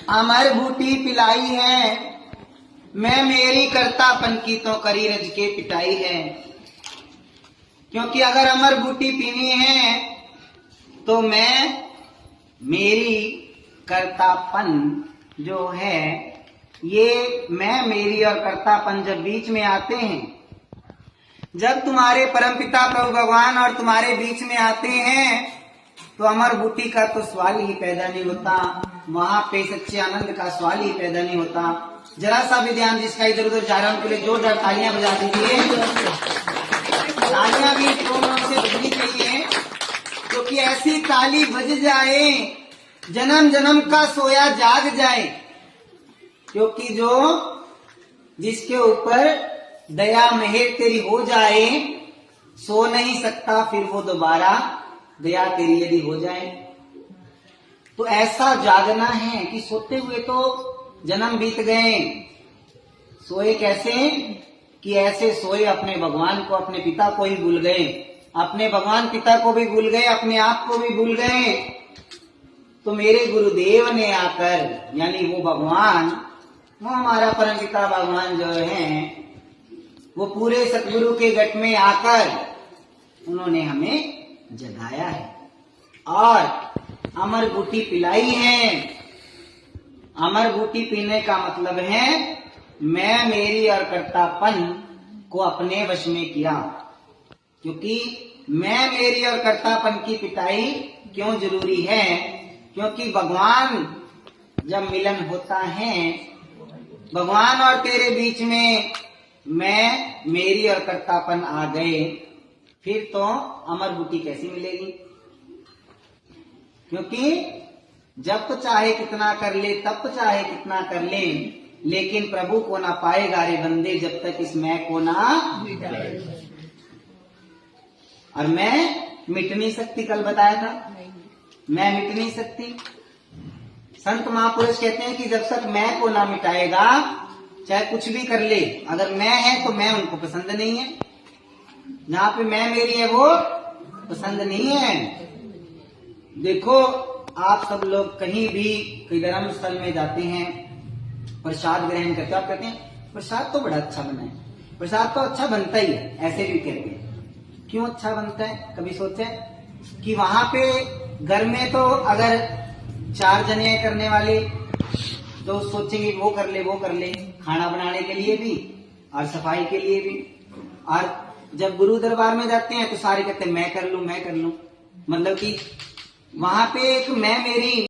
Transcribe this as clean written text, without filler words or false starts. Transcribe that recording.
अमर बूटी पिलाई है, मैं मेरी करतापन की तो करी रज के पिटाई है। क्योंकि अगर अमर बूटी पीनी है तो मैं मेरी करतापन जो है, ये मैं मेरी और करतापन जब बीच में आते हैं, जब तुम्हारे परमपिता प्रभु भगवान और तुम्हारे बीच में आते हैं, तो अमर बूटी का तो सवाल ही पैदा नहीं होता, वहां पे सच्चे आनंद का सवाल ही पैदा नहीं होता। जरा सा भी ध्यान जिसका इधर उधर जा रहा है उनके लिए जोरदार तालियां बजा दीजिए। तालियां भी जोर से बजनी चाहिए, क्योंकि ऐसी ताली बज जाए जन्म जन्म का सोया जाग जाए। क्योंकि जो जिसके ऊपर दया मेहर तेरी हो जाए, सो नहीं सकता फिर वो दोबारा दया तेरी यदि हो जाए। तो ऐसा जागना है कि सोते हुए तो जन्म बीत गए, सोए कैसे कि ऐसे सोए अपने भगवान को, अपने पिता को ही भूल गए, अपने भगवान पिता को भी भूल गए, अपने आप को भी भूल गए। तो मेरे गुरुदेव ने आकर, यानी वो भगवान, वो हमारा परम पिता भगवान जो है, वो पूरे सतगुरु के गट में आकर उन्होंने हमें जगाया है और अमर बूटी पिलाई है। अमर बूटी पीने का मतलब है मैं मेरी और कर्तापन को अपने वश में किया। क्योंकि मैं मेरी और कर्तापन की पिटाई क्यों जरूरी है? क्योंकि भगवान जब मिलन होता है, भगवान और तेरे बीच में मैं मेरी और कर्तापन आ गए, फिर तो अमर बूटी कैसी मिलेगी? क्योंकि जब तो चाहे कितना कर ले, तब तो चाहे कितना कर ले, लेकिन प्रभु को ना पाएगा रे बंदे जब तक इस मैं को ना मिटाए। और मैं मिट नहीं सकती, कल बताया था, मैं मिट नहीं सकती। संत महापुरुष कहते हैं कि जब तक मैं को ना मिटाएगा, चाहे कुछ भी कर ले, अगर मैं है तो मैं उनको पसंद नहीं है। जहां पे मैं मेरी है वो पसंद नहीं है। देखो आप सब लोग कहीं भी कोई धर्म स्थल में जाते हैं, प्रसाद ग्रहण करते हैं, आप कहते हैं प्रसाद तो बड़ा अच्छा बना है, प्रसाद तो अच्छा बनता ही है, ऐसे भी कहते हैं। क्यों अच्छा बनता है? कभी सोचे कि वहां पे घर में तो अगर 4 जने करने वाले तो सोचेंगे वो कर ले, वो कर ले, खाना बनाने के लिए भी और सफाई के लिए भी। और जब गुरु दरबार में जाते हैं तो सारे कहते हैं मैं कर लूं, मैं कर लूं। मतलब कि वहां पे एक मैं मेरी